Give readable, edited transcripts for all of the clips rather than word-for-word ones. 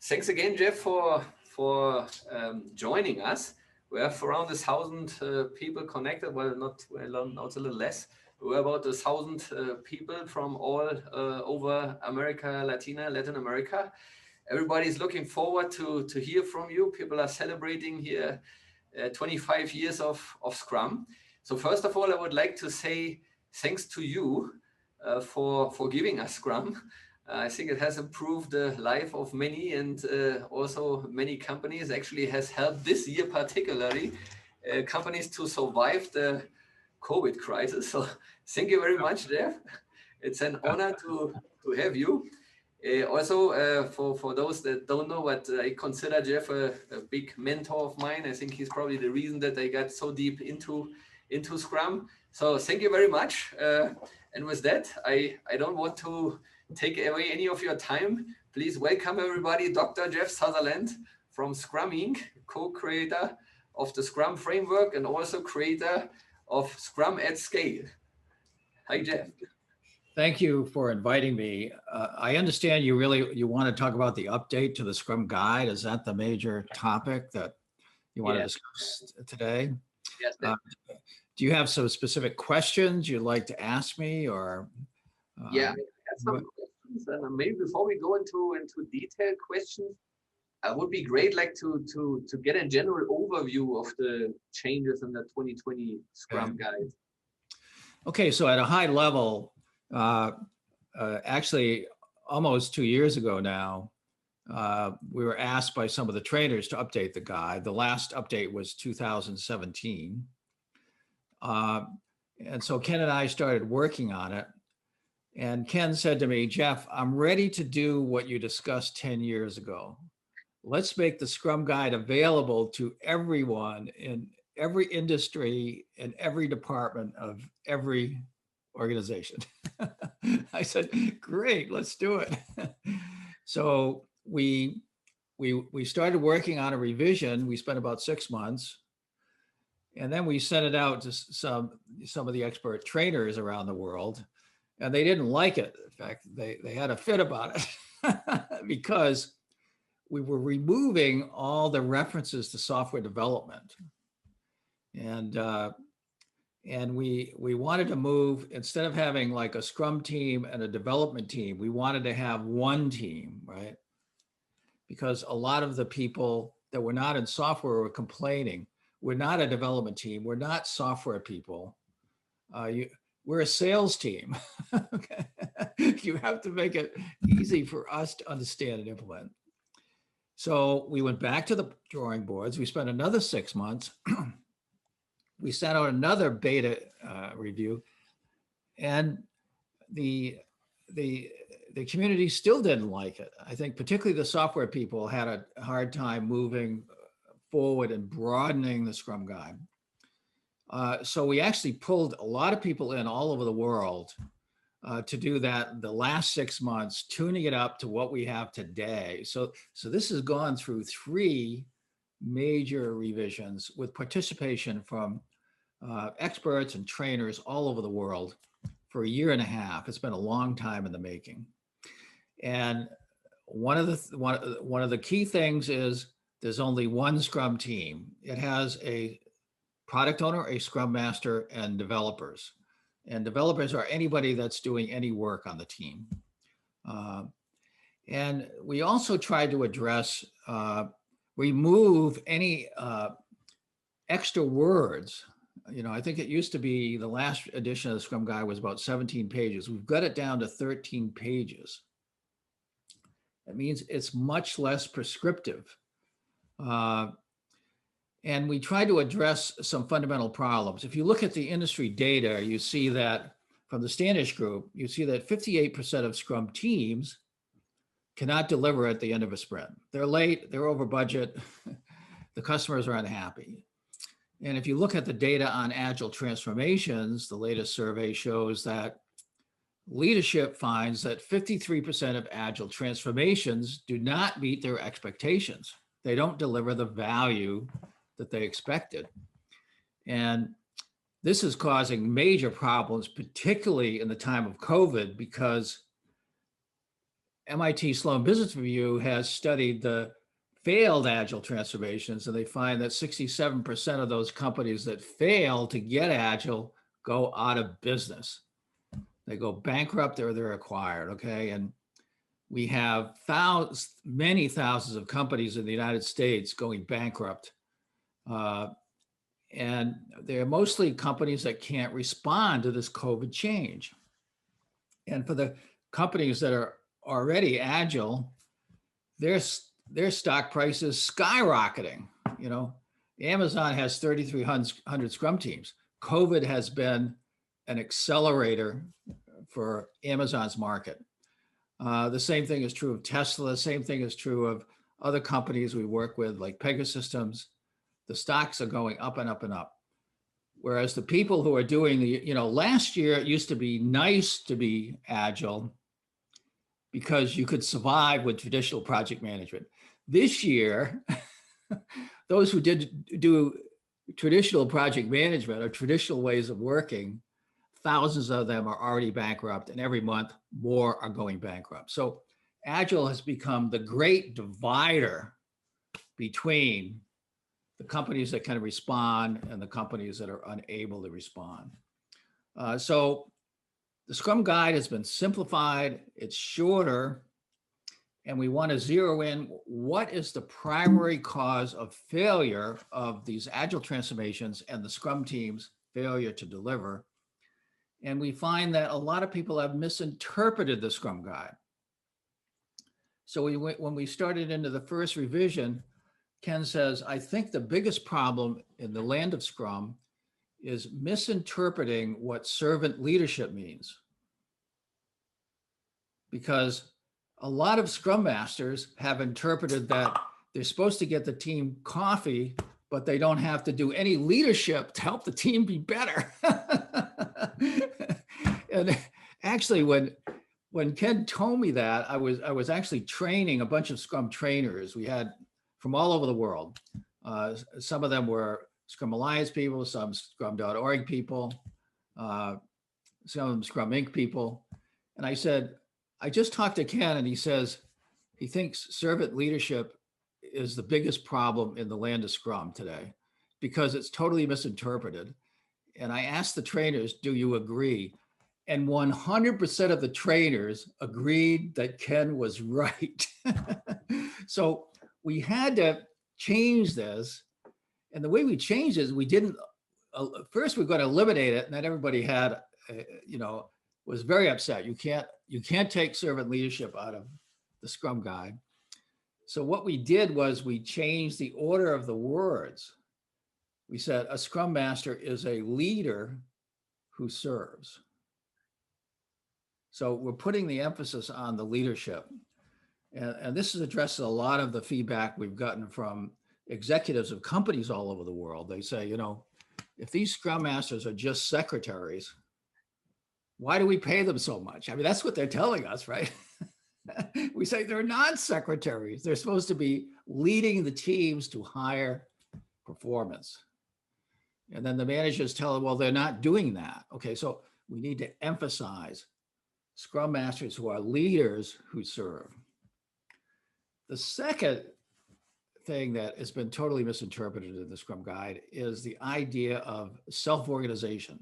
thanks again, Jeff, for joining us. We have around 1,000 people connected. Well, not a little less. We're about 1,000 people from all over America, Latin America. Everybody's looking forward to hear from you. People are celebrating here 25 years of Scrum. So first of all, I would like to say thanks to you for giving us Scrum. I think it has improved the life of many, and also many companies. Actually has helped this year particularly companies to survive the COVID crisis. So thank you very much, Jeff. It's an honor to have you. Also, for those that don't know, but I consider Jeff a big mentor of mine. I think he's probably the reason that I got so deep into Scrum. So thank you very much. And with that, I don't want to take away any of your time. Please welcome everybody, Dr. Jeff Sutherland from Scrum Inc., co-creator of the Scrum framework and also creator of Scrum at Scale. Hi, Jeff. Thank you for inviting me. I understand you want to talk about the update to the Scrum Guide. Is that the major topic that you want to discuss today? Yes. Do you have some specific questions you'd like to ask me, or? Yeah, I have some questions. Maybe before we go into detailed questions, it would be great, like to get a general overview of the changes in the 2020 Scrum Guide. Okay, so at a high level, actually almost 2 years ago now, we were asked by some of the trainers to update the guide. The last update was 2017. And so Ken and I started working on it. And Ken said to me, Jeff, I'm ready to do what you discussed 10 years ago. Let's make the Scrum Guide available to everyone in every industry and every department of every organization. I said, great, let's do it. So we started working on a revision. We spent about 6 months. And then we sent it out to some of the expert trainers around the world, and they didn't like it. In fact, they had a fit about it because we were removing all the references to software development. And we wanted to move, instead of having like a Scrum team and a development team, we wanted to have one team, right? Because a lot of the people that were not in software were complaining, we're not a development team, we're not software people. We're a sales team. Okay. You have to make it easy for us to understand and implement. So we went back to the drawing boards. We spent another 6 months. We sent out another beta review, and the community still didn't like it. I think particularly the software people had a hard time moving forward and broadening the Scrum Guide. So we actually pulled a lot of people in all over the world to do that the last 6 months, tuning it up to what we have today. So this has gone through 3 major revisions with participation from experts and trainers all over the world for 1.5 years. It's been a long time in the making. And one of the key things is there's only one Scrum team. It has a product owner, a Scrum master, and developers. And developers are anybody that's doing any work on the team. And we also tried to address, remove any extra words. You know, I think it used to be the last edition of the Scrum Guide was about 17 pages. We've got it down to 13 pages. That means it's much less prescriptive. And we try to address some fundamental problems. If you look at the industry data, you see that from the Standish Group, you see that 58% of Scrum teams cannot deliver at the end of a sprint. They're late, they're over budget, the customers are unhappy. And if you look at the data on agile transformations, the latest survey shows that leadership finds that 53% of agile transformations do not meet their expectations. They don't deliver the value that they expected. And this is causing major problems, particularly in the time of COVID, because MIT Sloan Business Review has studied the failed agile transformations, and they find that 67% of those companies that fail to get agile go out of business. They go bankrupt or they're acquired, okay? And we have many thousands of companies in the United States going bankrupt. And they're mostly companies that can't respond to this COVID change. And for the companies that are already agile, their stock price is skyrocketing. You know, Amazon has 3,300 Scrum teams. COVID has been an accelerator for Amazon's market. The same thing is true of Tesla. The same thing is true of other companies we work with, like Pegasystems. The stocks are going up and up and up. Whereas the people who are doing last year, it used to be nice to be agile because you could survive with traditional project management. This year, those who did do traditional project management or traditional ways of working, thousands of them are already bankrupt, and every month more are going bankrupt. So agile has become the great divider between the companies that can respond and the companies that are unable to respond. So the Scrum Guide has been simplified, it's shorter, and we want to zero in what is the primary cause of failure of these agile transformations and the Scrum team's failure to deliver. And we find that a lot of people have misinterpreted the Scrum Guide. So when we started into the first revision, Ken says, I think the biggest problem in the land of Scrum is misinterpreting what servant leadership means. Because a lot of Scrum Masters have interpreted that they're supposed to get the team coffee, but they don't have to do any leadership to help the team be better. And actually, when Ken told me that, I was actually training a bunch of Scrum trainers. We had from all over the world. Some of them were Scrum Alliance people, some Scrum.org people, some of them Scrum Inc. people. And I said, I just talked to Ken, and he says he thinks servant leadership is the biggest problem in the land of Scrum today because it's totally misinterpreted. And I asked the trainers, do you agree? And 100% of the trainers agreed that Ken was right. So we had to change this. And the way we changed is we didn't, first we're going to eliminate it. And then everybody had, was very upset. You can't take servant leadership out of the Scrum Guide. So what we did was we changed the order of the words. We said a Scrum Master is a leader who serves. So we're putting the emphasis on the leadership. And this addresses a lot of the feedback we've gotten from executives of companies all over the world. They say, if these Scrum Masters are just secretaries, why do we pay them so much? I mean, that's what they're telling us, right? We say they're not secretaries. They're supposed to be leading the teams to higher performance. And then the managers tell them, well, they're not doing that. Okay, so we need to emphasize Scrum Masters who are leaders who serve. The second thing that has been totally misinterpreted in the Scrum Guide is the idea of self-organization.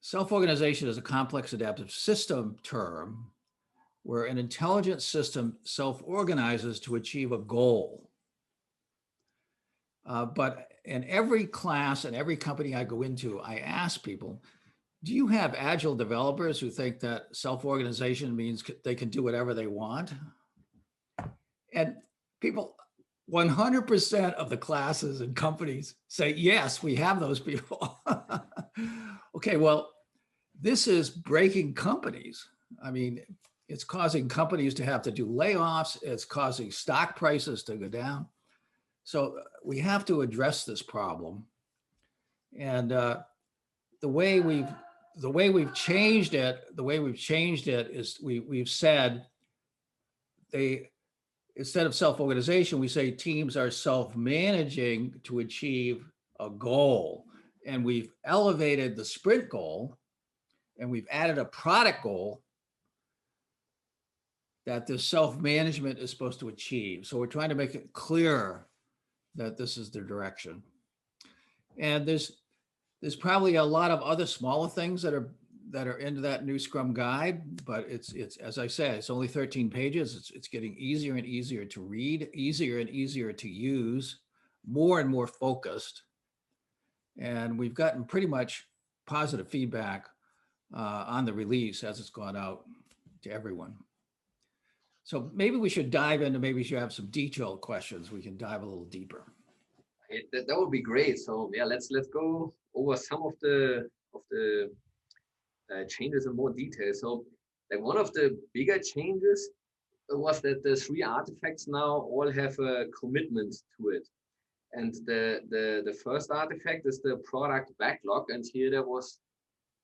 Self-organization is a complex adaptive system term where an intelligent system self-organizes to achieve a goal. But in every class and every company I go into, I ask people, do you have agile developers who think that self-organization means they can do whatever they want? And people, 100% of the classes and companies say, yes, we have those people. Okay, well, this is breaking companies. I mean, it's causing companies to have to do layoffs. It's causing stock prices to go down. So we have to address this problem. And the way we've changed it is we've said instead of self-organization, we say teams are self-managing to achieve a goal. And we've elevated the sprint goal, and we've added a product goal that this self-management is supposed to achieve. So we're trying to make it clear that this is the direction. And there's probably a lot of other smaller things that are into that new Scrum guide, but it's as I said, it's only 13 pages. It's getting easier and easier to read, easier and easier to use, more and more focused. And we've gotten pretty much positive feedback on the release as it's gone out to everyone. So maybe we should dive into, maybe you have some detailed questions. We can dive a little deeper. That would be great. So yeah, let's go over some of the changes in more detail. So like one of the bigger changes was that the 3 artifacts now all have a commitment to it. And the first artifact is the product backlog, and here there was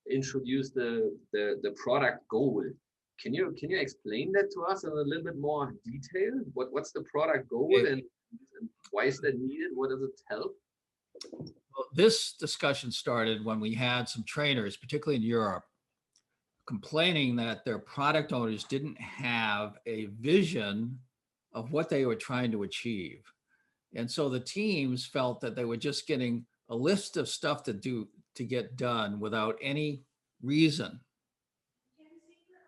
introduced the product goal. Can you explain that to us in a little bit more detail? What's the product goal, and why is that needed? What does it help? Well, this discussion started when we had some trainers, particularly in Europe, complaining that their product owners didn't have a vision of what they were trying to achieve. And so the teams felt that they were just getting a list of stuff to get done without any reason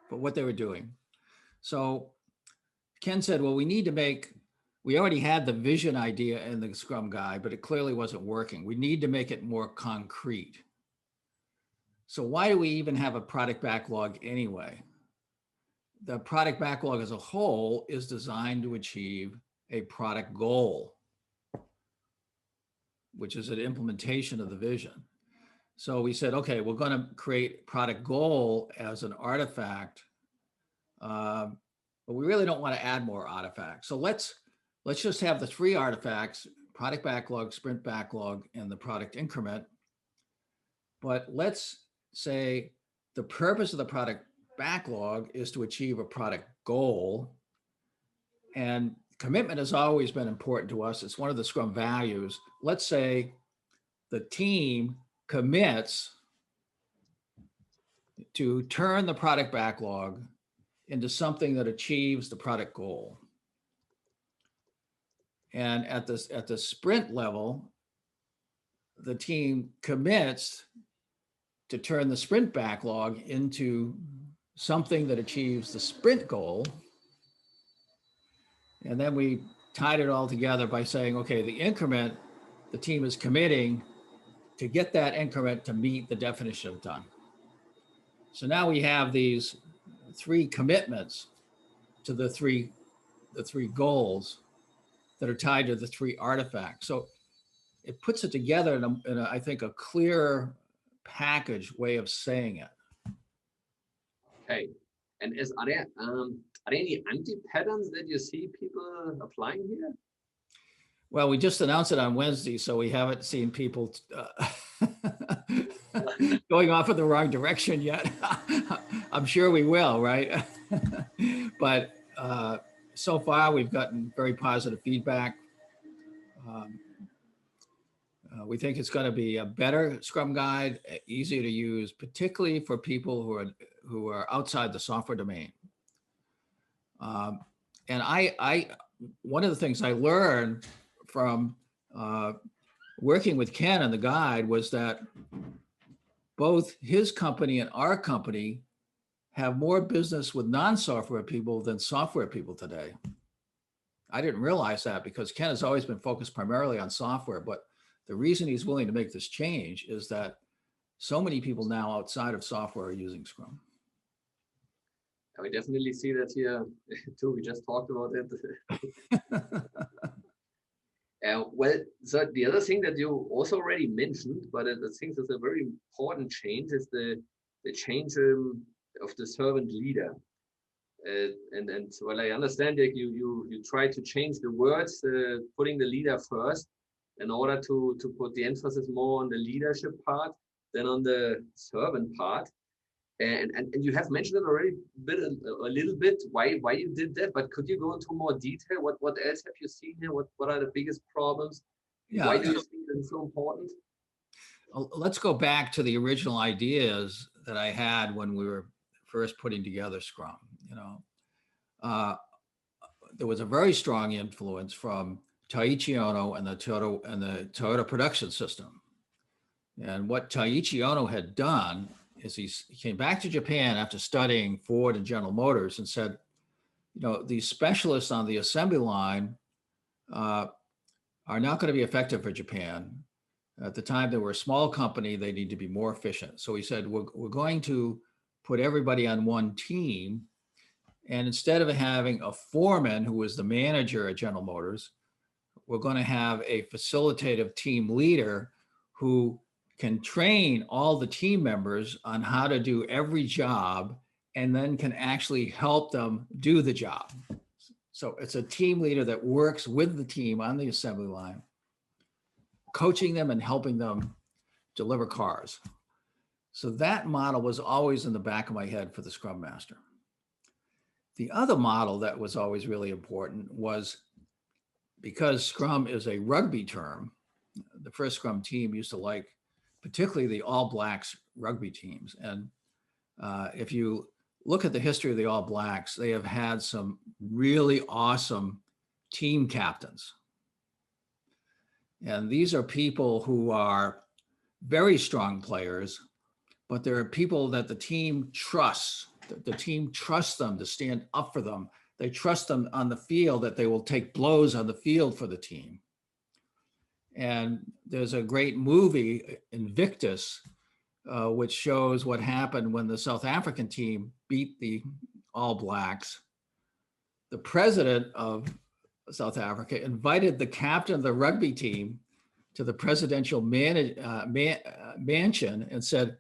for what they were doing. So Ken said, well, we already had the vision idea in the Scrum guide, but it clearly wasn't working. We need to make it more concrete. So why do we even have a product backlog anyway? The product backlog as a whole is designed to achieve a product goal, which is an implementation of the vision. So we said, okay, we're going to create product goal as an artifact, but we really don't want to add more artifacts. So let's just have the 3 artifacts: product backlog, sprint backlog, and the product increment. But let's say the purpose of the product backlog is to achieve a product goal. And commitment has always been important to us. It's one of the Scrum values. Let's say the team commits to turn the product backlog into something that achieves the product goal. And at the sprint level, the team commits to turn the sprint backlog into something that achieves the sprint goal. And then we tied it all together by saying, okay, the increment, the team is committing to get that increment to meet the definition of done. So now we have these 3 commitments to the three goals that are tied to the 3 artifacts. So it puts it together in a I think, a clear package way of saying it. Okay. And are there any anti-patterns that you see people applying here? Well, we just announced it on Wednesday, so we haven't seen people going off in the wrong direction yet. I'm sure we will, right? But so far, we've gotten very positive feedback. We think it's going to be a better Scrum guide, easier to use, particularly for people who are outside the software domain. And I one of the things I learned from working with Ken and the guide was that both his company and our company have more business with non-software people than software people today. I didn't realize that because Ken has always been focused primarily on software, but the reason he's willing to make this change is that so many people now outside of software are using Scrum. We definitely see that here too. We just talked about it. Well, so the other thing that you also already mentioned, but I think that's a very important change, is the change of the servant leader. And well, I understand that you try to change the words, putting the leader first, in order to put the emphasis more on the leadership part than on the servant part. And you have mentioned it already a little bit why you did that, but could you go into more detail? What else have you seen here? What are the biggest problems? Yeah. Why do you think it's so important? Let's go back to the original ideas that I had when we were first putting together Scrum. there was a very strong influence from Taiichi Ono and the Toyota production system. And what Taiichi Ono had done is he came back to Japan after studying Ford and General Motors and said, you know, these specialists on the assembly line are not going to be effective for Japan. At the time, they were a small company. They need to be more efficient. So he said, we're going to put everybody on one team. And instead of having a foreman who was the manager at General Motors, we're going to have a facilitative team leader who can train all the team members on how to do every job and then can actually help them do the job. So it's a team leader that works with the team on the assembly line, coaching them and helping them deliver cars. So that model was always in the back of my head for the Scrum Master. The other model that was always really important was, because Scrum is a rugby term, the first Scrum team used to like particularly the All Blacks rugby teams. And if you look at the history of the All Blacks, they have had some really awesome team captains. And these are people who are very strong players, but there are people that the team trusts. The team trusts them to stand up for them. They trust them on the field, that they will take blows on the field for the team. And there's a great movie, Invictus, which shows what happened when the South African team beat the All Blacks. The president of South Africa invited the captain of the rugby team to the presidential mansion and said,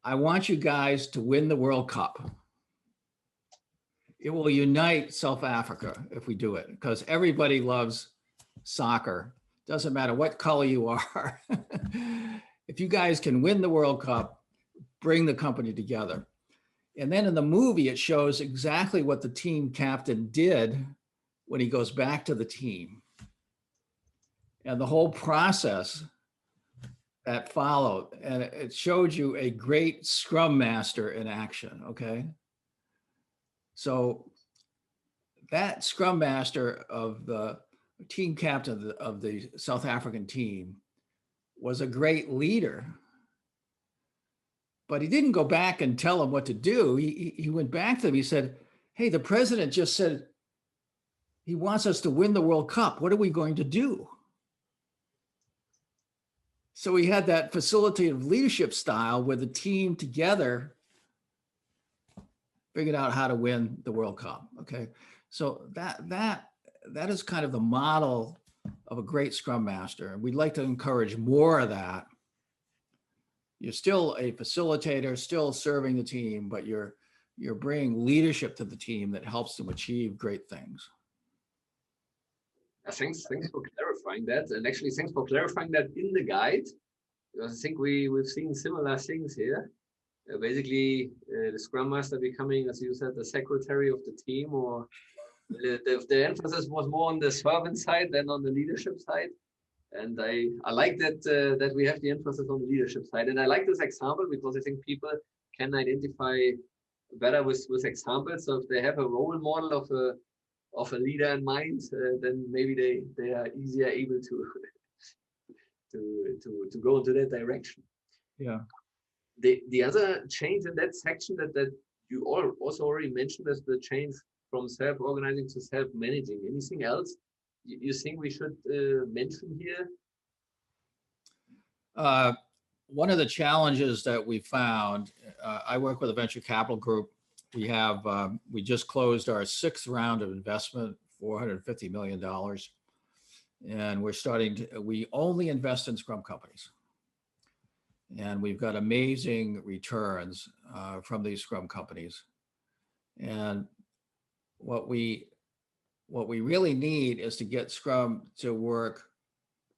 I want you guys to win the World Cup. It will unite South Africa if we do it, because everybody loves soccer. Doesn't matter what color you are. If you guys can win the World Cup, bring the company together. And then in the movie, it shows exactly what the team captain did when he goes back to the team. And the whole process that followed. And it showed you a great Scrum Master in action, okay? So that Scrum Master of the team captain of the South African team was a great leader, but he didn't go back and tell them what to do. He went back to them. He said, hey, the president just said he wants us to win the World Cup. What are we going to do? So he had that facilitative leadership style where the team together figured out how to win the World Cup. Okay. So that is kind of the model of a great Scrum Master. And we'd like to encourage more of that. You're still a facilitator, still serving the team, but you're bringing leadership to the team that helps them achieve great things. Thanks for clarifying that. And actually, thanks for clarifying that in the guide, because I think we've seen similar things here. Basically, the Scrum Master becoming, as you said, the secretary of the team, or the emphasis was more on the servant side than on the leadership side. And I like that we have the emphasis on the leadership side. And I like this example because I think people can identify better with examples. So if they have a role model of a leader in mind, then maybe they are easier able to go into that direction. Yeah. The other change in that section that you also already mentioned is the change from self-organizing to self-managing. Anything else you think we should mention here? One of the challenges that we found, I work with a venture capital group. We just closed our 6th round of investment, $450 million. And we only invest in Scrum companies. And we've got amazing returns from these Scrum companies. And what we really need is to get Scrum to work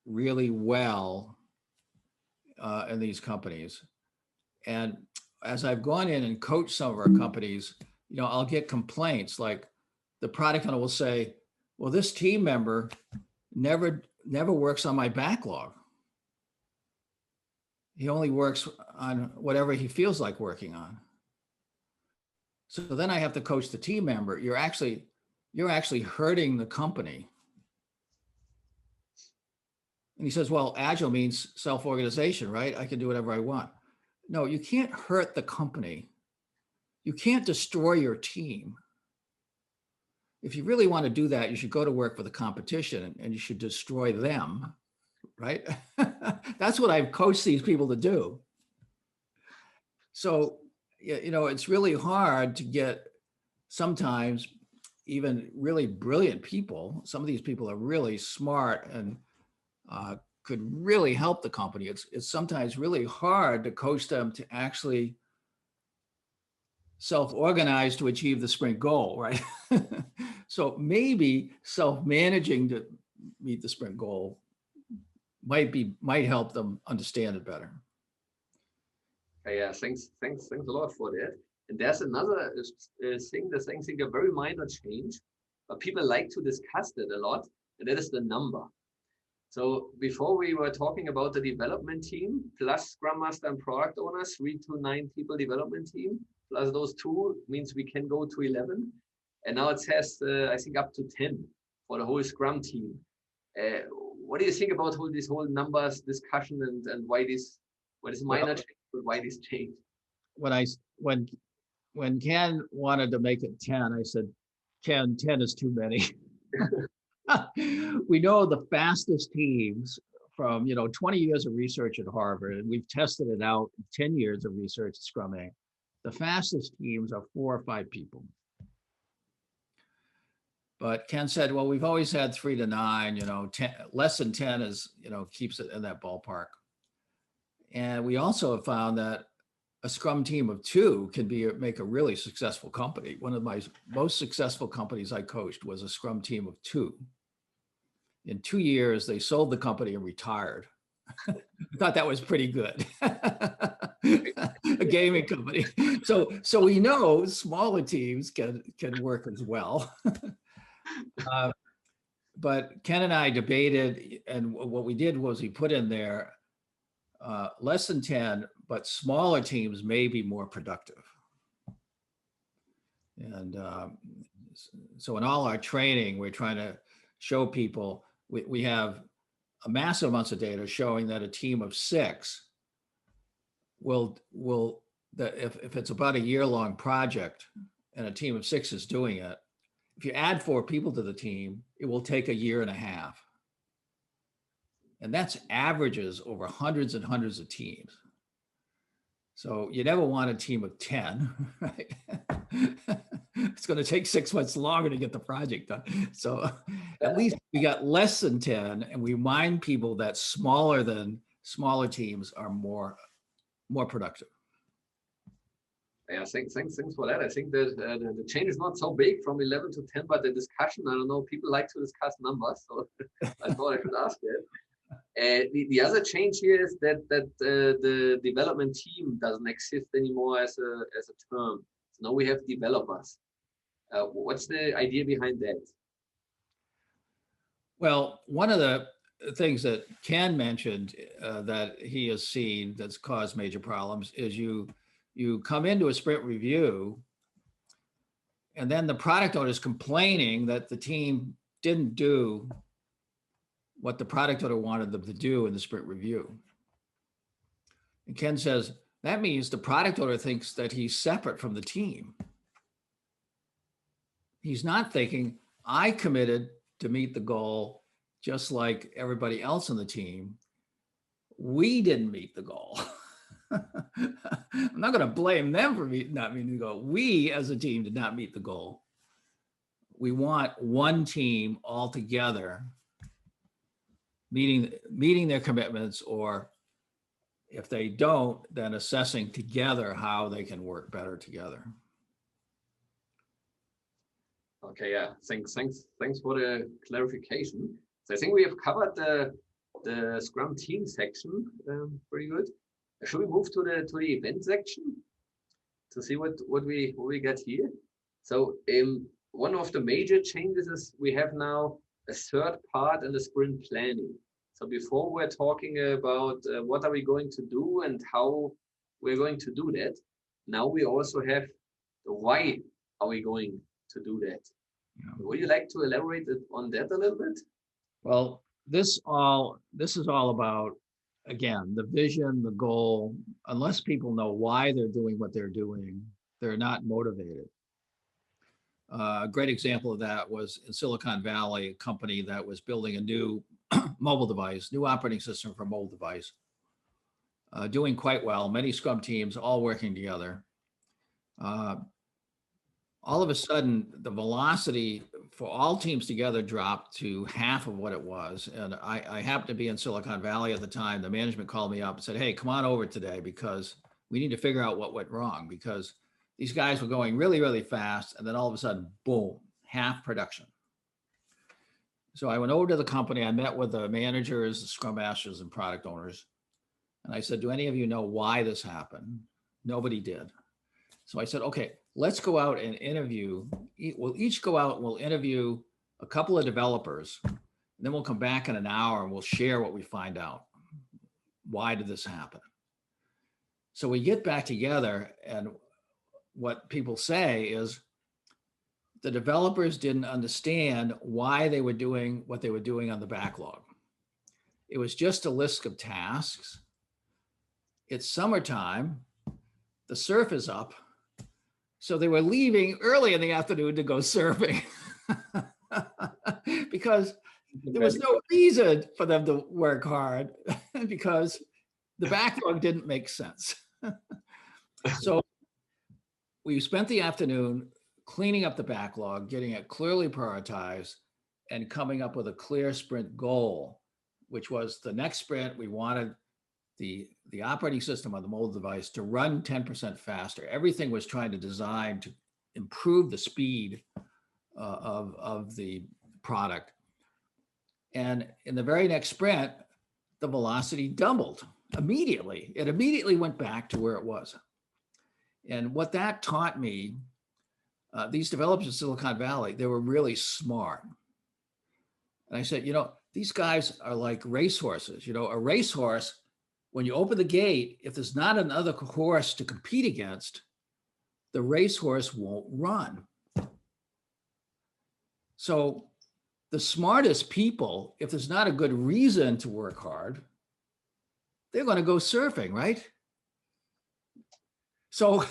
really well in these companies. And as I've gone in and coached some of our companies, I'll get complaints like the product owner will say, well, this team member never works on my backlog. He only works on whatever he feels like working on. So then I have to coach the team member. You're actually hurting the company. And he says, well, agile means self-organization, right? I can do whatever I want. No, you can't hurt the company. You can't destroy your team. If you really want to do that, you should go to work for the competition and you should destroy them, right? That's what I've coached these people to do. So, you know, it's really hard to get sometimes even really brilliant people. Some of these people are really smart and could really help the company. It's sometimes really hard to coach them to actually self-organize to achieve the sprint goal, right? So maybe self-managing to meet the sprint goal might help them understand it better. Yeah, thanks a lot for that. And there's another thing, I think a very minor change, but people like to discuss that a lot, and that is the number. So before we were talking about the development team, plus Scrum Master and product owner, 3 to 9 people development team, plus those 2 means we can go to 11. And now it says, I think up to 10 for the whole Scrum team. What do you think about this whole numbers discussion and why this minor change, but why this change? When Ken wanted to make it 10, I said, Ken, 10 is too many. We know the fastest teams from 20 years of research at Harvard, and we've tested it out, 10 years of research at Scrumming. The fastest teams are 4 or 5 people. But Ken said, well, we've always had 3 to 9, 10, less than 10 is, keeps it in that ballpark. And we also have found that a Scrum team of 2 can make a really successful company. One of my most successful companies I coached was a Scrum team of 2. In 2 years, they sold the company and retired. I thought that was pretty good. A gaming company. So we know smaller teams can work as well. But Ken and I debated, and what we did was we put in there less than 10, but smaller teams may be more productive. And so in all our training, we're trying to show people, we have a massive amounts of data showing that a team of 6 will that if it's about a year-long project and a team of 6 is doing it, if you add 4 people to the team, it will take 1.5 years. And that's averages over hundreds and hundreds of teams. So you never want a team of 10, right? It's going to take 6 months longer to get the project done. So at least we got less than 10, and we remind people that smaller teams are more productive. Yeah, thanks for that. I think that the change is not so big from 11 to 10, but the discussion, I don't know, people like to discuss numbers, so I thought I should ask that. The other change here is that the development team doesn't exist anymore as a term. So now we have developers. What's the idea behind that? Well, one of the things that Ken mentioned that he has seen that's caused major problems is you come into a sprint review, and then the product owner is complaining that the team didn't do what the product owner wanted them to do in the sprint review. And Ken says, that means the product owner thinks that he's separate from the team. He's not thinking, I committed to meet the goal just like everybody else on the team. We didn't meet the goal. I'm not going to blame them for not meeting the goal. We as a team did not meet the goal. We want one team all together meeting their commitments, or if they don't, then assessing together how they can work better together. Okay, yeah, thanks for the clarification. So I think we have covered the Scrum team section pretty good. Should we move to the event section to see what we got here? So one of the major changes is we have now a 3rd part in the sprint planning. So before we're talking about what are we going to do and how we're going to do that, now we also have why are we going to do that? Yeah. Would you like to elaborate on that a little bit? Well, this is all about, again, the vision, the goal. Unless people know why they're doing what they're doing, they're not motivated. A great example of that was in Silicon Valley, a company that was building a new mobile device, new operating system for mobile device, doing quite well. Many Scrum teams all working together. All of a sudden, the velocity for all teams together dropped to half of what it was. And I happened to be in Silicon Valley at the time. The management called me up and said, hey, come on over today because we need to figure out what went wrong, because these guys were going really, really fast. And then all of a sudden, boom, half production. So I went over to the company. I met with the managers, the Scrum Masters, and product owners. And I said, do any of you know why this happened? Nobody did. So I said, okay, let's go out and interview. We'll each go out and we'll interview a couple of developers. And then we'll come back in an hour and we'll share what we find out. Why did this happen? So we get back together, and what people say is the developers didn't understand why they were doing what they were doing on the backlog. It was just a list of tasks. It's summertime. The surf is up. So they were leaving early in the afternoon to go surfing because there was no reason for them to work hard because the backlog didn't make sense. So we spent the afternoon cleaning up the backlog, getting it clearly prioritized, and coming up with a clear sprint goal, which was the next sprint. We wanted the operating system on the mobile device to run 10% faster. Everything was trying to design to improve the speed of the product. And in the very next sprint, the velocity doubled immediately. It immediately went back to where it was. And what that taught me, these developers in Silicon Valley, they were really smart. And I said, these guys are like racehorses. A racehorse, when you open the gate, if there's not another horse to compete against, the racehorse won't run. So the smartest people, if there's not a good reason to work hard, they're going to go surfing, right? So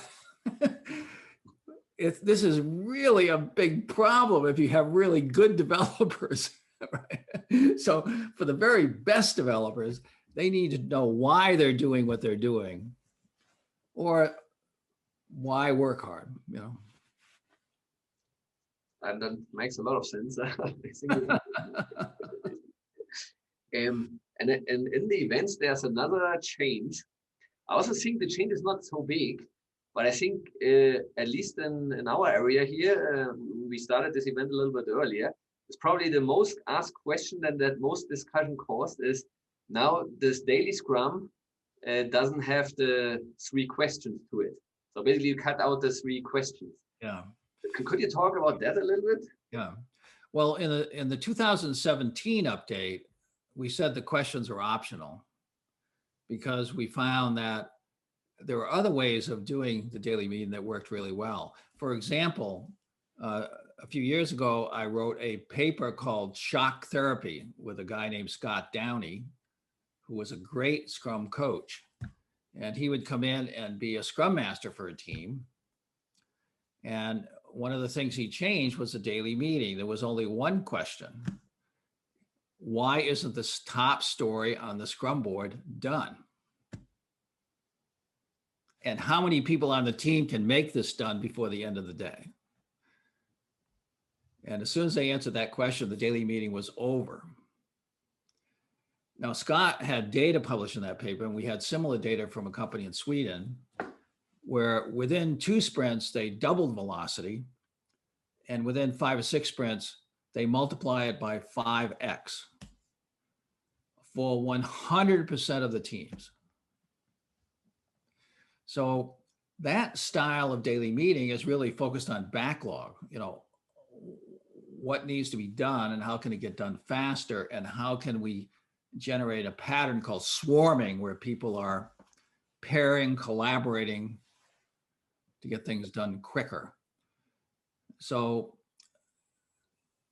this is really a big problem if you have really good developers. Right? So for the very best developers, they need to know why they're doing what they're doing, or why work hard, And that makes a lot of sense. And in the events, there's another change. I also think the change is not so big, but I think at least in our area here, we started this event a little bit earlier. It's probably the most asked question and that most discussion caused is, now this daily Scrum doesn't have the 3 questions to it. So basically you cut out the 3 questions. Yeah. Could you talk about that a little bit? Yeah. Well, in the 2017 update, we said the questions are optional because we found that there were other ways of doing the daily meeting that worked really well. For example, a few years ago, I wrote a paper called Shock Therapy with a guy named Scott Downey, who was a great Scrum coach. And he would come in and be a Scrum Master for a team. And one of the things he changed was the daily meeting. There was only one question. Why isn't this top story on the Scrum board done? And how many people on the team can make this done before the end of the day? And as soon as they answered that question, the daily meeting was over. Now, Scott had data published in that paper, and we had similar data from a company in Sweden, where within 2 sprints, they doubled velocity. And within 5 or 6 sprints, they multiply it by 5x for 100% of the teams. So that style of daily meeting is really focused on backlog, what needs to be done and how can it get done faster, and how can we generate a pattern called swarming, where people are pairing, collaborating to get things done quicker. So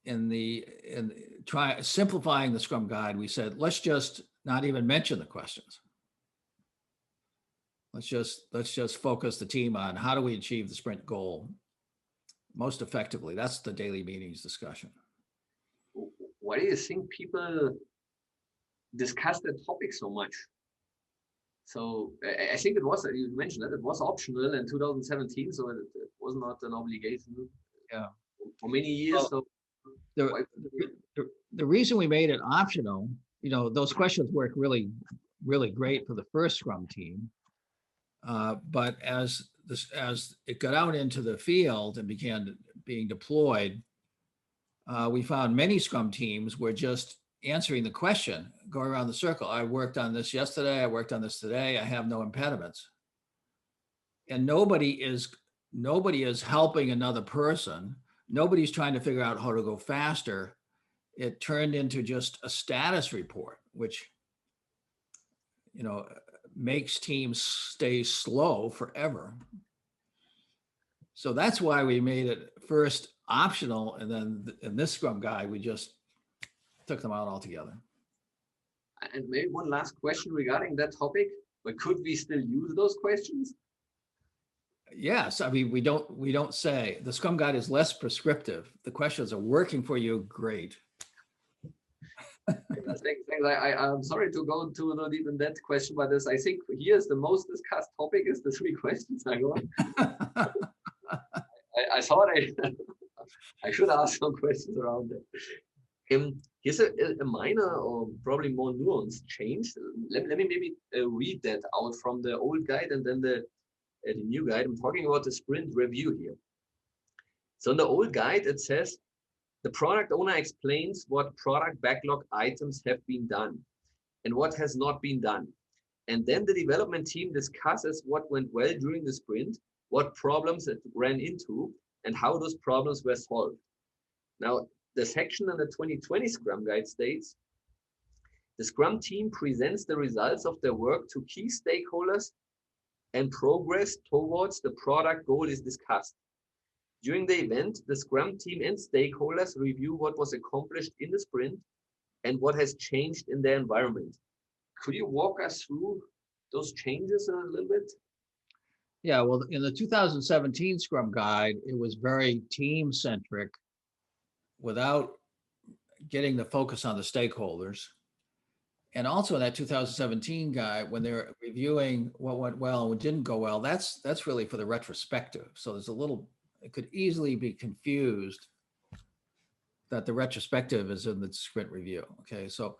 in try simplifying the Scrum Guide, we said, let's just not even mention the questions. Let's just focus the team on how do we achieve the sprint goal most effectively. That's the daily meetings discussion. Why do you think people discuss that topic so much? So I think it was, you mentioned that it was optional in 2017, so it was not an obligation. Yeah. For many years. Well, so the reason we made it optional, those questions work really, really great for the first Scrum team. But as it got out into the field and began being deployed, we found many Scrum teams were just answering the question, going around the circle. I worked on this yesterday. I worked on this today. I have no impediments. And nobody is helping another person. Nobody's trying to figure out how to go faster. It turned into just a status report, which, makes teams stay slow forever. So that's why we made it first optional. And then in this Scrum Guide, we just took them out altogether. And maybe one last question regarding that topic, but could we still use those questions? Yes, I mean, we don't say the Scrum Guide is less prescriptive. The questions are working for you, great. I'm sorry to go too deep in that question, but I think here's the most discussed topic is the 3 questions I got. I thought I should ask some questions around that. Here's a minor or probably more nuanced change. Let me maybe read that out from the old guide and then the new guide. I'm talking about the sprint review here. So in the old guide, it says, the product owner explains what product backlog items have been done and what has not been done. And then the development team discusses what went well during the sprint, what problems it ran into, and how those problems were solved. Now, the section in the 2020 Scrum Guide states, the Scrum team presents the results of their work to key stakeholders and progress towards the product goal is discussed. During the event, the Scrum team and stakeholders review what was accomplished in the sprint and what has changed in their environment. Could you walk us through those changes a little bit? Yeah, well, in the 2017 Scrum Guide, it was very team-centric without getting the focus on the stakeholders. And also in that 2017 guide, when they're reviewing what went well and what didn't go well, that's really for the retrospective. So there's it could easily be confused that the retrospective is in the sprint review. Okay, so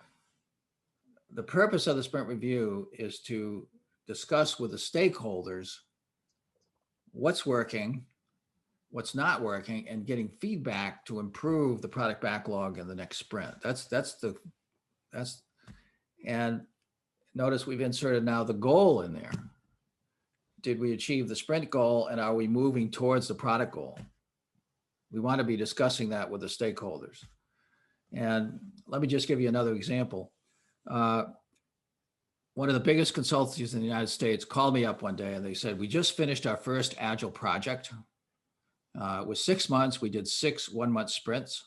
the purpose of the sprint review is to discuss with the stakeholders what's working, what's not working, and getting feedback to improve the product backlog in the next sprint. And notice we've inserted now the goal in there. Did we achieve the sprint goal, and are we moving towards the product goal? We want to be discussing that with the stakeholders. And let me just give you another example. One of the biggest consultancies in the United States called me up one day and they said, we just finished our first Agile project. It was 6 months. We did 6 one-month sprints.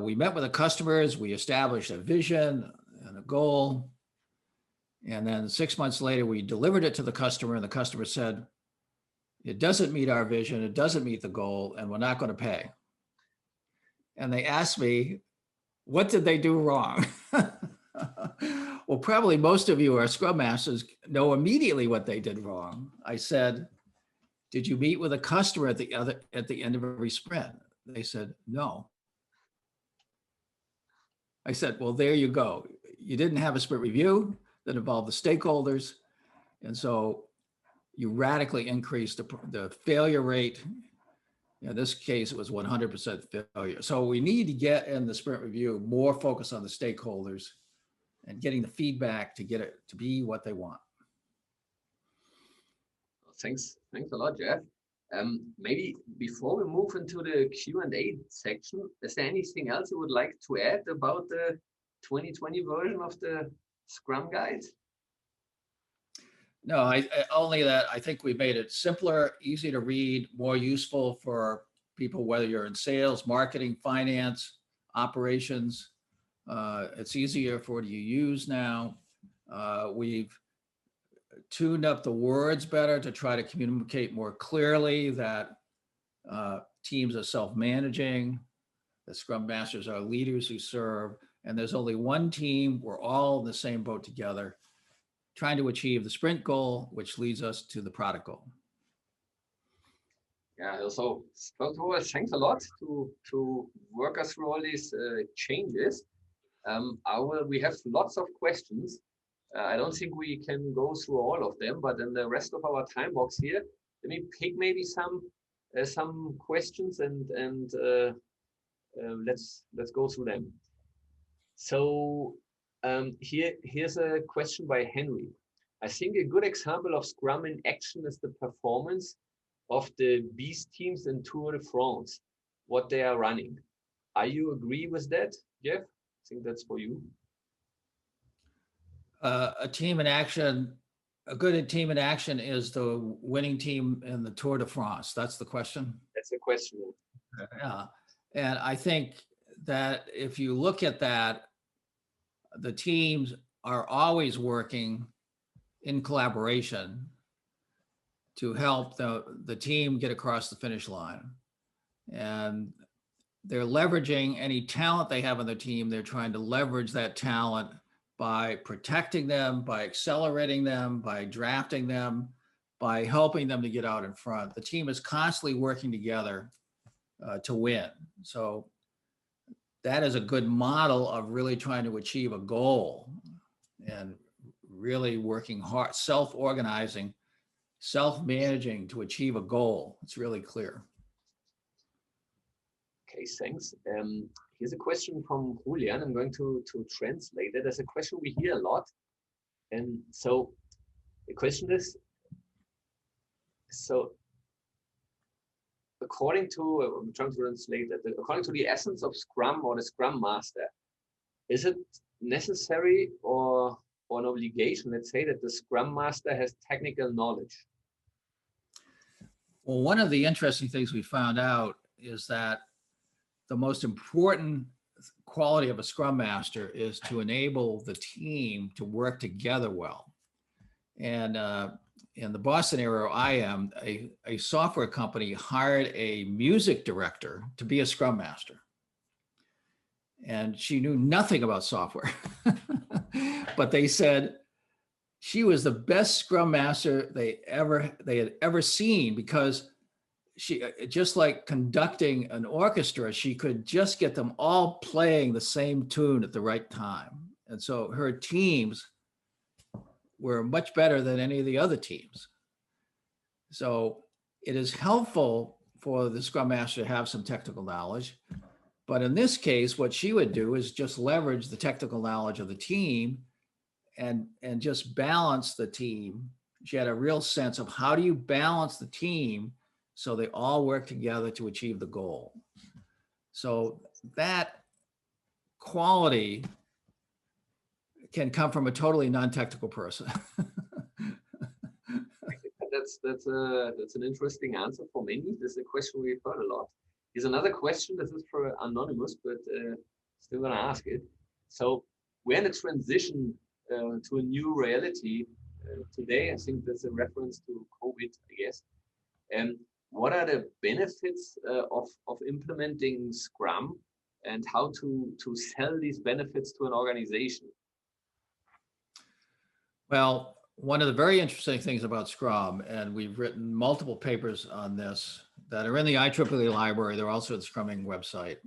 We met with the customers. We established a vision and a goal. And then 6 months later, we delivered it to the customer, and the customer said, it doesn't meet our vision, it doesn't meet the goal, and we're not going to pay. And they asked me, what did they do wrong? Well, probably most of you are Scrum Masters know immediately what they did wrong. I said, did you meet with a customer at the end of every sprint? They said, no. I said, well, there you go. You didn't have a sprint review that involved the stakeholders. And so you radically increased the failure rate. In this case, it was 100% failure. So we need to get in the sprint review more focus on the stakeholders and getting the feedback to get it to be what they want. Thanks a lot, Jeff. Maybe before we move into the Q&A section, is there anything else you would like to add about the 2020 version of the Scrum Guide? No, only that I think we made it simpler, easy to read, more useful for people, whether you're in sales, marketing, finance, operations. It's easier for you to use now. We've tuned up the words better to try to communicate more clearly that teams are self-managing, the Scrum Masters are leaders who serve, and there's only one team. We're all in the same boat together, trying to achieve the sprint goal, which leads us to the product goal. Yeah, so first of all, thanks a lot to work us through all these changes. We have lots of questions. I don't think we can go through all of them, but in the rest of our time box here, let me pick maybe some questions and let's go through them. So here's a question by Henry. I think a good example of Scrum in action is the performance of the Beast teams in Tour de France, what they are running. Are you agree with that, Jeff? I think that's for you. A team in action, a good team in action is the winning team in the Tour de France. That's the question. That's the question. Yeah. And I think that if you look at that, the teams are always working in collaboration to help the team get across the finish line. And they're leveraging any talent they have on their team. They're trying to leverage that talent by protecting them, by accelerating them, by drafting them, by helping them to get out in front. The team is constantly working together to win. So that is a good model of really trying to achieve a goal and really working hard, self-organizing, self-managing to achieve a goal. It's really clear. Okay, thanks. Here's a question from Julian. I'm going to translate it. There's a question we hear a lot. And so the question is, so according to, I'm trying to translate that, according to the essence of Scrum or the Scrum Master, is it necessary or an obligation, let's say, that the Scrum Master has technical knowledge? Well, one of the interesting things we found out is that the most important quality of a Scrum Master is to enable the team to work together well. And in the Boston area where I am, a software company hired a music director to be a Scrum Master. And she knew nothing about software, but they said she was the best Scrum Master they had ever seen, because she, just like conducting an orchestra, she could just get them all playing the same tune at the right time. And so her teams were much better than any of the other teams. So it is helpful for the Scrum Master to have some technical knowledge. But in this case, what she would do is just leverage the technical knowledge of the team and just balance the team. She had a real sense of how do you balance the team so they all work together to achieve the goal. So that quality can come from a totally non-technical person. That's an interesting answer for many. This is a question we've heard a lot. Here's another question. This is for anonymous, but still gonna ask it. So we're in a transition to a new reality today. I think that's a reference to COVID, I guess. And what are the benefits of implementing Scrum, and how to sell these benefits to an organization? Well, one of the very interesting things about Scrum, and we've written multiple papers on this that are in the IEEE library, they're also at the Scrumming website.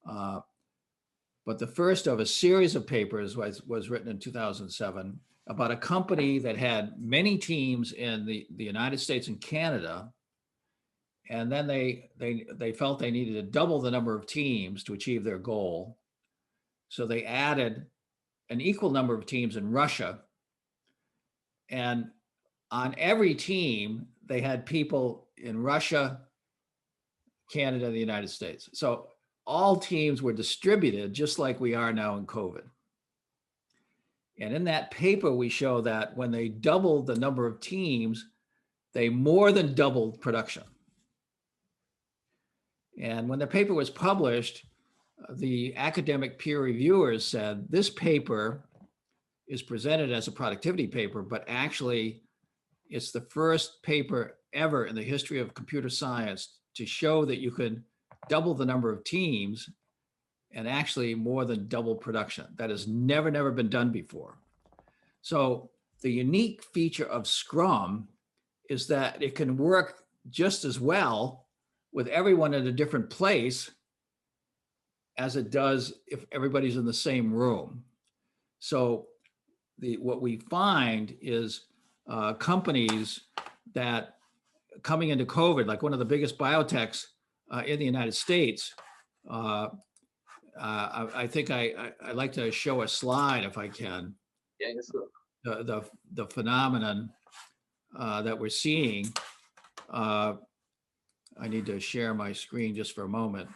But the first of a series of papers was written in 2007 about a company that had many teams in the United States and Canada. And then they felt they needed to double the number of teams to achieve their goal. So they added an equal number of teams in Russia. And on every team, they had people in Russia, Canada, and the United States. So all teams were distributed just like we are now in COVID. And in that paper, we show that when they doubled the number of teams, they more than doubled production. And when the paper was published, the academic peer reviewers said this paper is presented as a productivity paper, but actually it's the first paper ever in the history of computer science to show that you could double the number of teams and actually more than double production. That has never been done before. So the unique feature of Scrum is that it can work just as well with everyone in a different place as it does if everybody's in the same room. So what we find is companies that coming into COVID, like one of the biggest biotechs in the United States, I think I'd like to show a slide if I can. Yeah, yes, sir. The phenomenon that we're seeing. I need to share my screen just for a moment.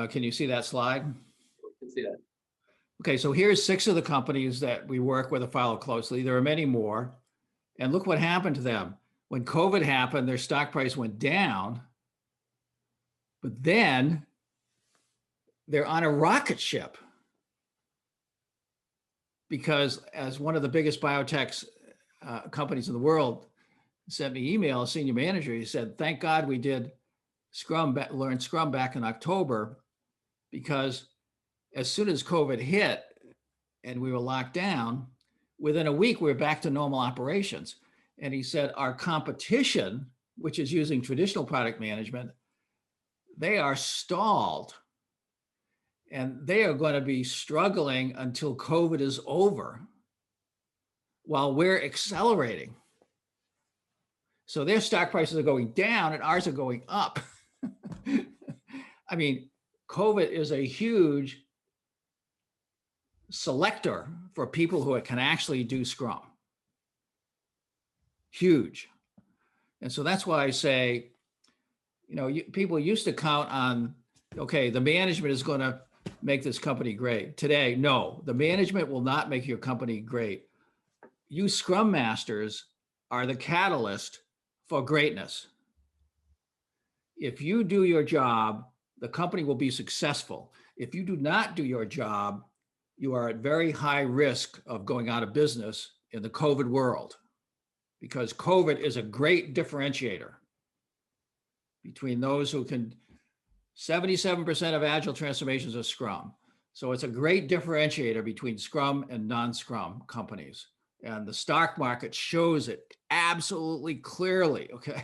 Can you see that slide? I can see that. Okay, so here's 6 of the companies that we work with or follow closely. There are many more. And look what happened to them. When COVID happened, their stock price went down, but then they're on a rocket ship because as one of the biggest biotechs companies in the world sent me email, a senior manager, he said, thank God we did learned Scrum back in October, because as soon as COVID hit and we were locked down, within a week, we were back to normal operations. And he said, our competition, which is using traditional product management, they are stalled. And they are going to be struggling until COVID is over while we're accelerating. So their stock prices are going down and ours are going up. I mean, COVID is a huge selector for people who can actually do Scrum. Huge. And so that's why I say, people used to count on, okay, the management is going to make this company great. Today, no, the management will not make your company great. You Scrum Masters are the catalyst for greatness. If you do your job, the company will be successful. If you do not do your job, you are at very high risk of going out of business in the COVID world, because COVID is a great differentiator between those who can. 77% of agile transformations are Scrum. So it's a great differentiator between Scrum and non-Scrum companies. And the stock market shows it absolutely clearly, okay?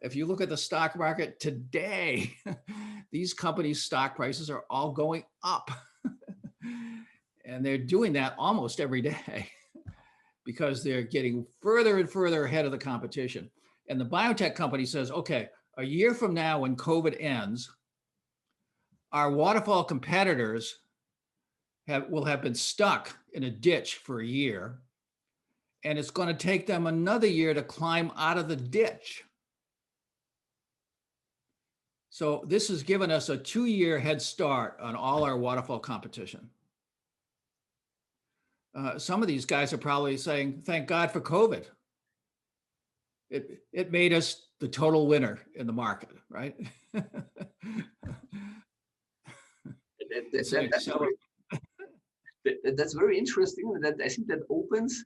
If you look at the stock market today, these companies' stock prices are all going up. And they're doing that almost every day because they're getting further and further ahead of the competition. And the biotech company says, okay, a year from now when COVID ends, our waterfall competitors will have been stuck in a ditch for a year, and it's going to take them another year to climb out of the ditch. So this has given us a 2-year head start on all our waterfall competition. Some of these guys are probably saying, thank God for COVID. It made us the total winner in the market, right? That's very interesting. That I think that opens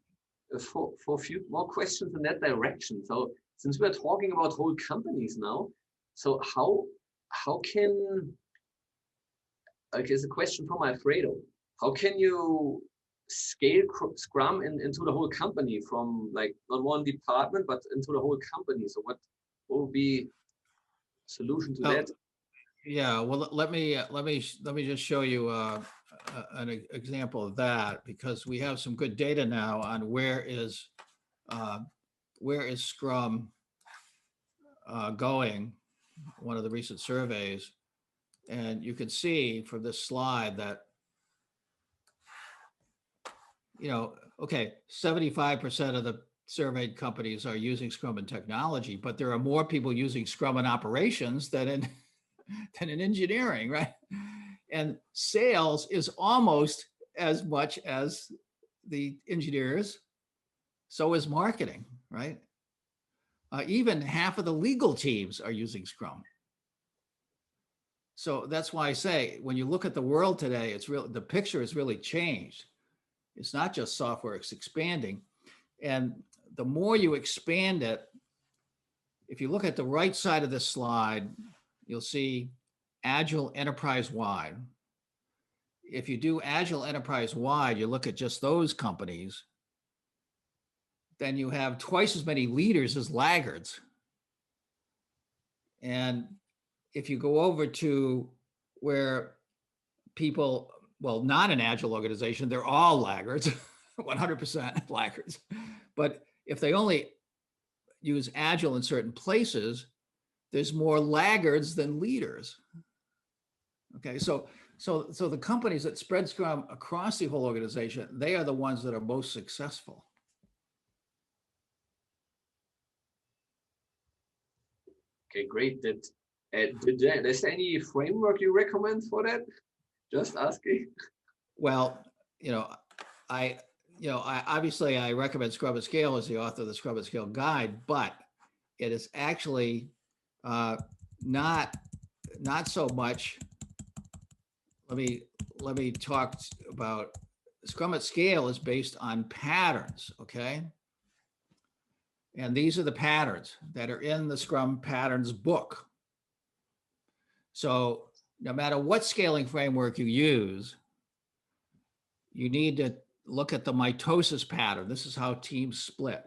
for a few more questions in that direction. So since we're talking about whole companies now, so how can, like, here's a question from Alfredo. How can you scale Scrum into the whole company from like not one department, but into the whole company? So what would be a solution to that? Yeah, well, let me just show you an example of that, because we have some good data now on where is Scrum going, one of the recent surveys. And you can see from this slide that, okay, 75% of the surveyed companies are using Scrum in technology, but there are more people using Scrum in operations than in engineering, right? And sales is almost as much as the engineers. So is marketing, right? Even half of the legal teams are using Scrum. So that's why I say, when you look at the world today, the picture has really changed. It's not just software, it's expanding. And the more you expand it, if you look at the right side of this slide, you'll see Agile enterprise-wide. If you do Agile enterprise-wide, you look at just those companies, then you have twice as many leaders as laggards. And if you go over to where people, well, not an Agile organization, they're all laggards, 100% laggards. But if they only use Agile in certain places, there's more laggards than leaders. Okay, so the companies that spread Scrum across the whole organization, they are the ones that are most successful. Okay, great. Is there any framework you recommend for that? Just asking. Well, I obviously I recommend Scrum at Scale as the author of the Scrum at Scale guide, but it is actually not so much. Let me talk about Scrum at Scale is based on patterns, okay? And these are the patterns that are in the Scrum Patterns book. So no matter what scaling framework you use, you need to look at the mitosis pattern. This is how teams split.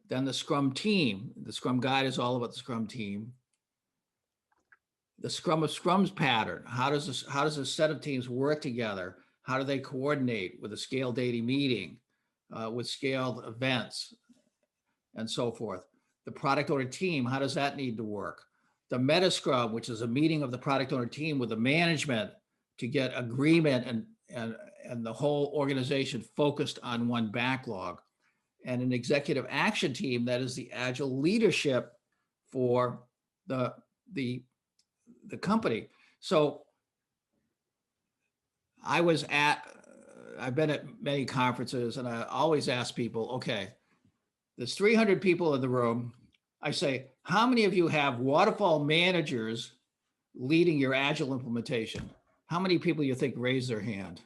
Then the Scrum team, the Scrum guide is all about the Scrum team. The Scrum of Scrums pattern. How does a set of teams work together? How do they coordinate with a scale daily meeting, with scaled events, and so forth? The product owner team, how does that need to work? The meta Scrum, which is a meeting of the product owner team with the management to get agreement and the whole organization focused on one backlog. And an executive action team that is the Agile leadership for the company. So I've been at many conferences, and I always ask people, okay, there's 300 people in the room. I say, how many of you have waterfall managers leading your Agile implementation? How many people you think raise their hand?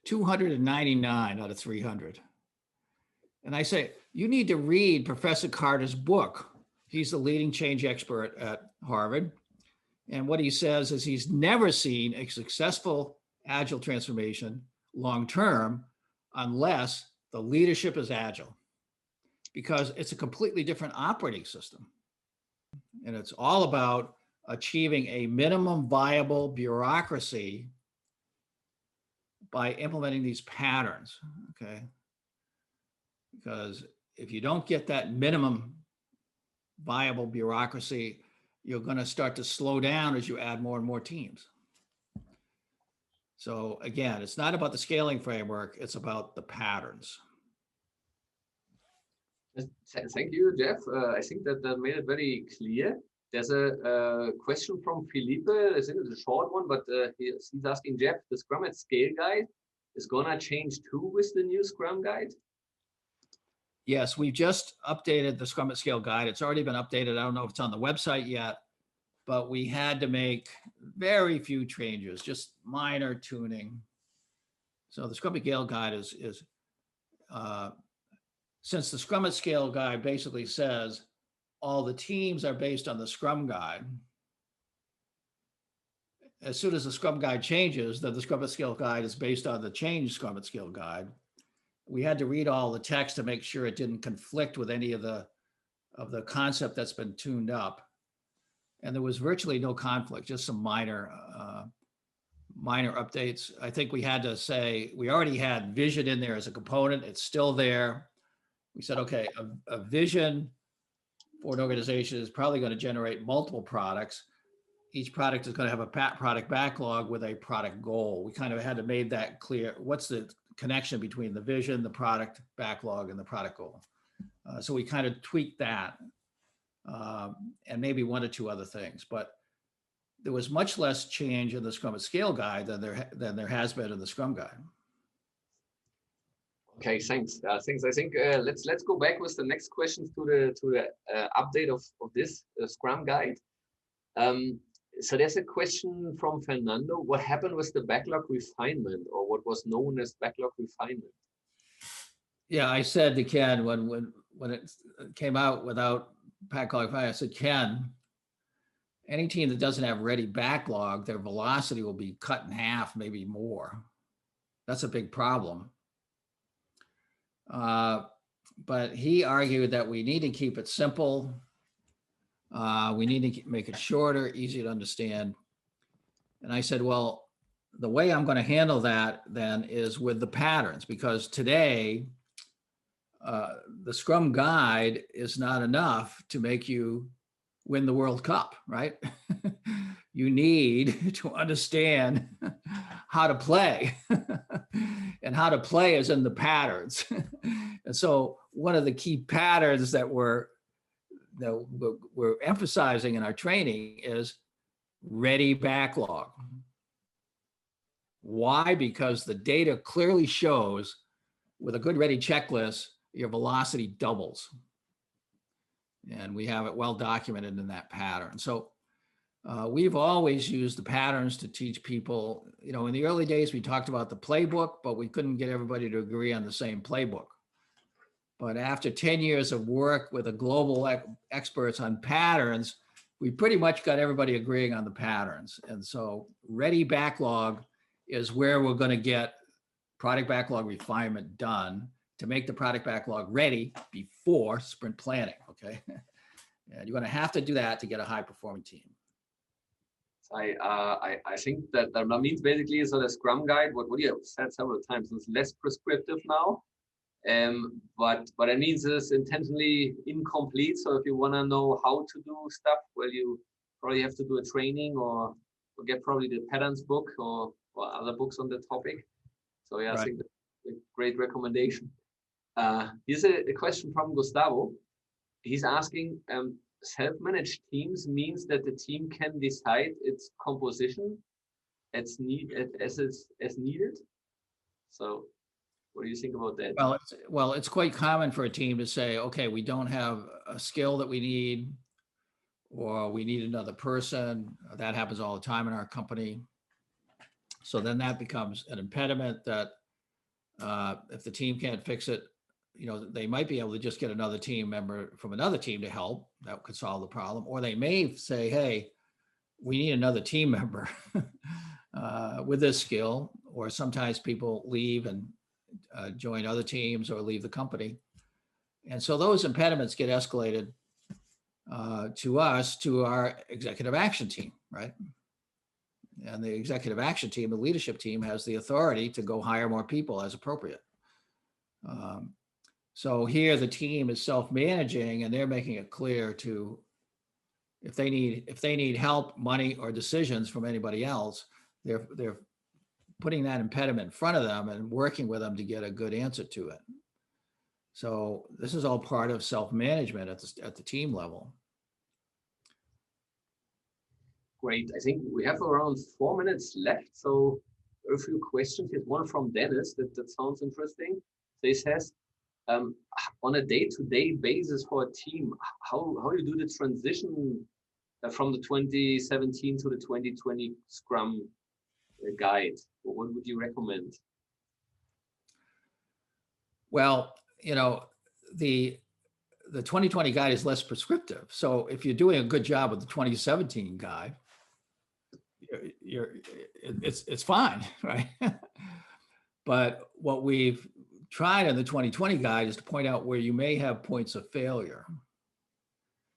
299 out of 300. And I say, you need to read Professor Carter's book. He's the leading change expert at Harvard. And what he says is he's never seen a successful Agile transformation long-term unless the leadership is Agile, because it's a completely different operating system. And it's all about achieving a minimum viable bureaucracy by implementing these patterns, okay? Because if you don't get that minimum viable bureaucracy, you're going to start to slow down as you add more and more teams. So again, it's not about the scaling framework, it's about the patterns. Thank you, Jeff. I think that made it very clear. There's a question from Felipe. I think it's a short one, but he's asking, Jeff, the Scrum at Scale guide is gonna change too with the new Scrum guide? Yes, we've just updated the Scrum at Scale guide. It's already been updated. I don't know if it's on the website yet, but we had to make very few changes, just minor tuning. So the Scrum at Scale guide is since the Scrum at Scale guide basically says all the teams are based on the Scrum guide, as soon as the Scrum guide changes, then the Scrum at Scale guide is based on the changed Scrum at Scale guide. We had to read all the text to make sure it didn't conflict with any of the concept that's been tuned up. And there was virtually no conflict, just some minor updates. I think we had to say, we already had vision in there as a component. It's still there. We said, okay, a vision for an organization is probably going to generate multiple products. Each product is going to have a product backlog with a product goal. We kind of had to make that clear. What's the connection between the vision, the product backlog, and the product goal? So we kind of tweaked that, and maybe one or two other things. But there was much less change in the Scrum at Scale guide than there has been in the Scrum guide. Okay, thanks. Thanks. I think let's go back with the next questions to the update of this Scrum guide. So there's a question from Fernando. What happened with the backlog refinement, or what was known as backlog refinement? Yeah, I said to Ken when it came out without backlog refinement, I said, Ken, any team that doesn't have ready backlog, their velocity will be cut in half, maybe more. That's a big problem. But he argued that we need to keep it simple. We need to make it shorter, easy to understand. And I said, well, the way I'm going to handle that then is with the patterns, because today the Scrum guide is not enough to make you win the World Cup, right? You need to understand how to play. And how to play is in the patterns. And so one of the key patterns that we're emphasizing in our training is ready backlog. Why? Because the data clearly shows with a good ready checklist, your velocity doubles. And we have it well documented in that pattern. So we've always used the patterns to teach people. You know, in the early days, we talked about the playbook, but we couldn't get everybody to agree on the same playbook. But after 10 years of work with a global experts on patterns, we pretty much got everybody agreeing on the patterns. And so ready backlog is where we're going to get product backlog refinement done to make the product backlog ready before sprint planning, okay? And you're going to have to do that to get a high performing team. I think that means basically, so the Scrum guide, what you have said several times, is less prescriptive now. But it means it's intentionally incomplete. So if you want to know how to do stuff, well, you probably have to do a training or get probably the patterns book or other books on the topic. So yeah, right. I think that's a great recommendation. Here's a question from Gustavo. He's asking, self-managed teams means that the team can decide its composition as needed. So what do you think about that? Well, it's quite common for a team to say, okay, we don't have a skill that we need, or we need another person. That happens all the time in our company. So then that becomes an impediment that if the team can't fix it, you know, they might be able to just get another team member from another team to help. That could solve the problem. Or they may say, hey, we need another team member with this skill. Or sometimes people leave and join other teams or leave the company. And so those impediments get escalated to our executive action team, right? And the executive action team, the leadership team, has the authority to go hire more people as appropriate. So here the team is self-managing, and they're making it clear to, if they need help, money, or decisions from anybody else, they're putting that impediment in front of them and working with them to get a good answer to it. So this is all part of self-management at the team level. Great. I think we have around 4 minutes left. So a few questions. Here's one from Dennis that sounds interesting. So he says, on a day-to-day basis for a team, how you do the transition from the 2017 to the 2020 Scrum guide? What would you recommend? Well, you know, the 2020 guide is less prescriptive. So if you're doing a good job with the 2017 guide, it's fine, right? But what we've tried in the 2020 guide is to point out where you may have points of failure.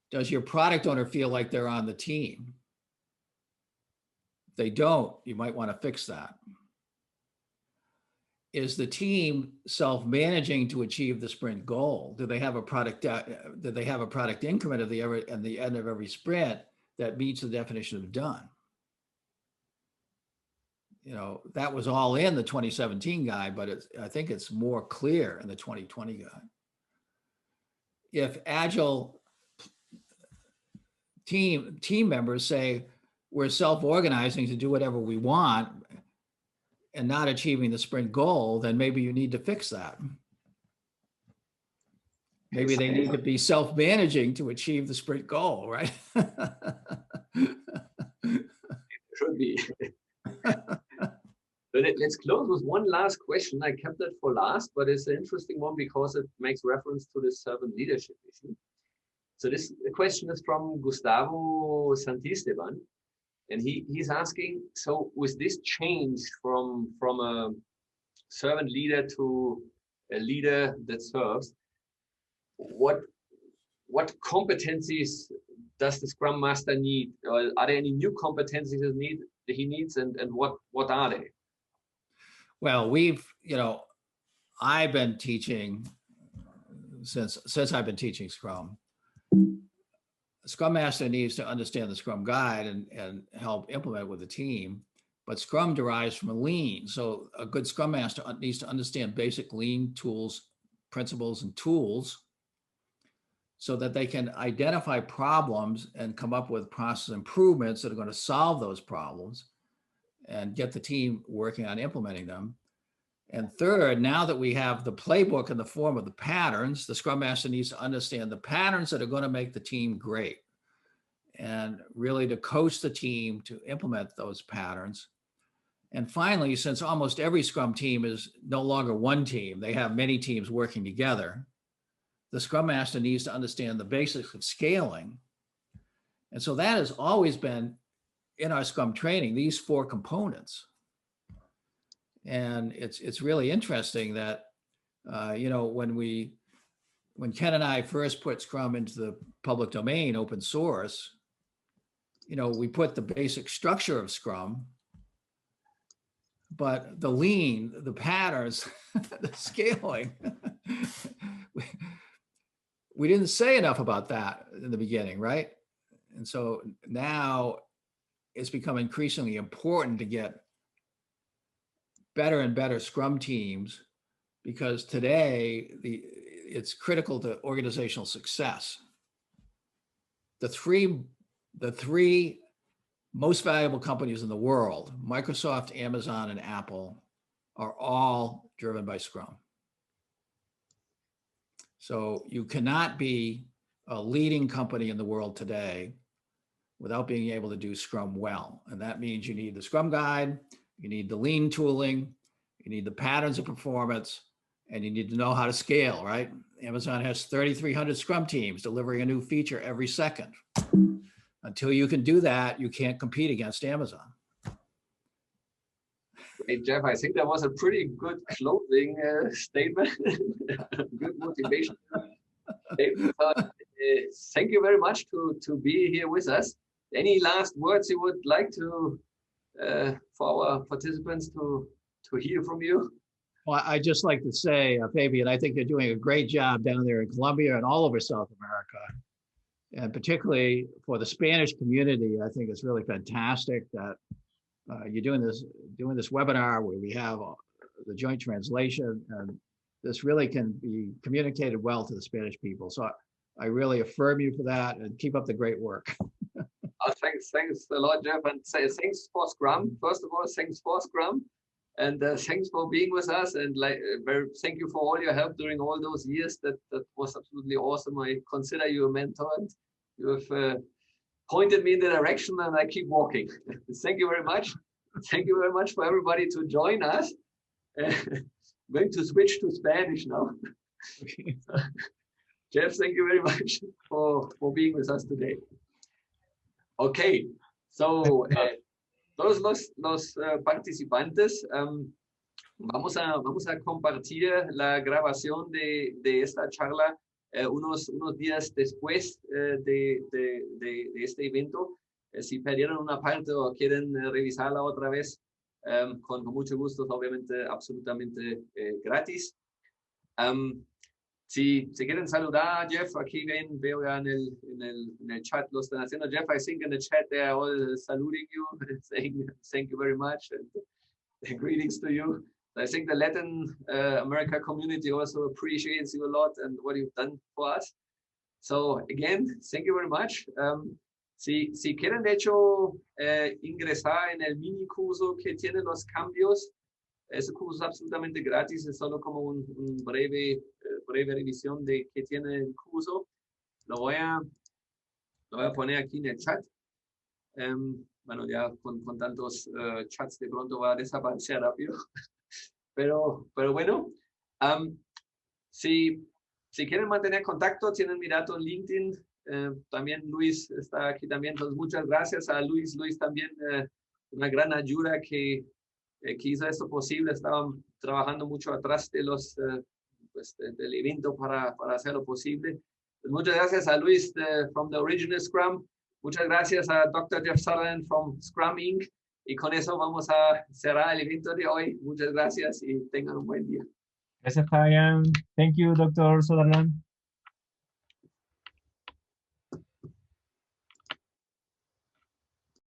Does your product owner feel like they're on the team? If they don't, you might want to fix that. Is the team self-managing to achieve the sprint goal? Do they have a product increment at the end of every sprint that meets the definition of done? You know, that was all in the 2017 guide, but I think it's more clear in the 2020 guide. If Agile team members say, we're self-organizing to do whatever we want and not achieving the sprint goal, then maybe you need to fix that. Maybe they need to be self-managing to achieve the sprint goal, right? Should be. But let's close with one last question. I kept that for last, but it's an interesting one because it makes reference to the servant leadership issue. So this question is from Gustavo Santisteban, and he's asking, so with this change from a servant leader to a leader that serves, what competencies does the Scrum Master need? Or are there any new competencies that he needs, and what are they? Well, I've been teaching since I've been teaching Scrum. Scrum Master needs to understand the Scrum Guide and help implement with the team, but Scrum derives from a Lean. So a good Scrum Master needs to understand basic Lean tools, principles, and tools so that they can identify problems and come up with process improvements that are going to solve those problems and get the team working on implementing them. And third, now that we have the playbook in the form of the patterns, the Scrum Master needs to understand the patterns that are going to make the team great and really to coach the team to implement those patterns. And finally, since almost every Scrum team is no longer one team, they have many teams working together, the Scrum Master needs to understand the basics of scaling. And so that has always been in our Scrum training, these four components. And it's really interesting that, when Ken and I first put Scrum into the public domain, open source, we put the basic structure of Scrum, but the Lean, the patterns, the scaling, we didn't say enough about that in the beginning, right? And so now it's become increasingly important to get better and better Scrum teams, because today it's critical to organizational success. The three most valuable companies in the world, Microsoft, Amazon, and Apple, are all driven by Scrum. So you cannot be a leading company in the world today without being able to do Scrum well. And that means you need the Scrum Guide, you need the Lean tooling, you need the patterns of performance, and you need to know how to scale, right? Amazon has 3,300 Scrum teams delivering a new feature every second. Until you can do that, you can't compete against Amazon. Hey, Jeff, I think that was a pretty good closing statement. Good motivation statement. Thank you very much to be here with us. Any last words you would like to for our participants to hear from you? Well, I'd just like to say, Fabian, I think you're doing a great job down there in Colombia and all over South America. And particularly for the Spanish community, I think it's really fantastic that you're doing this webinar where we have the joint translation, and this really can be communicated well to the Spanish people. So I really affirm you for that, and keep up the great work. Thanks a lot, Jeff, and thanks for Scrum. First of all, thanks for Scrum, and thanks for being with us, and thank you for all your help during all those years. That was absolutely awesome. I consider you a mentor, and you have pointed me in the direction, and I keep walking. Thank you very much. Thank you very much for everybody to join us. I'm going to switch to Spanish now. Okay. Jeff, thank you very much for being with us today. Okay, so todos los participantes, vamos a compartir la grabación de esta charla unos días después de este evento. Si perdieron una parte o quieren revisarla otra vez, con mucho gusto, obviamente absolutamente gratis. Si quieren saludar a Jeff, aquí veo ya en el chat lo están haciendo. Jeff, I think in the chat they are all saluting you, saying thank you very much and greetings to you. I think the Latin America community also appreciates you a lot and what you've done for us. So again, thank you very much. Si quieren, de hecho, ingresar en el mini curso que tiene los cambios, ese curso es absolutamente gratis, es solo como un breve revisión de qué tiene el curso. Lo voy a poner aquí en el chat. Bueno, ya con tantos chats de pronto va a desaparecer rápido. Pero bueno, si quieren mantener contacto, tienen mi dato en LinkedIn. También Luis está aquí también. Entonces, muchas gracias a Luis. Luis también una gran ayuda que hizo esto posible. Estaban trabajando mucho atrás de del evento para hacerlo posible. Pues muchas gracias a Luis from the original Scrum. Muchas gracias a Dr. Jeff Sutherland from Scrum Inc. Y con eso vamos a cerrar el evento de hoy. Muchas gracias y tengan un buen día. Gracias, Fabián. Thank you, Dr. Sutherland.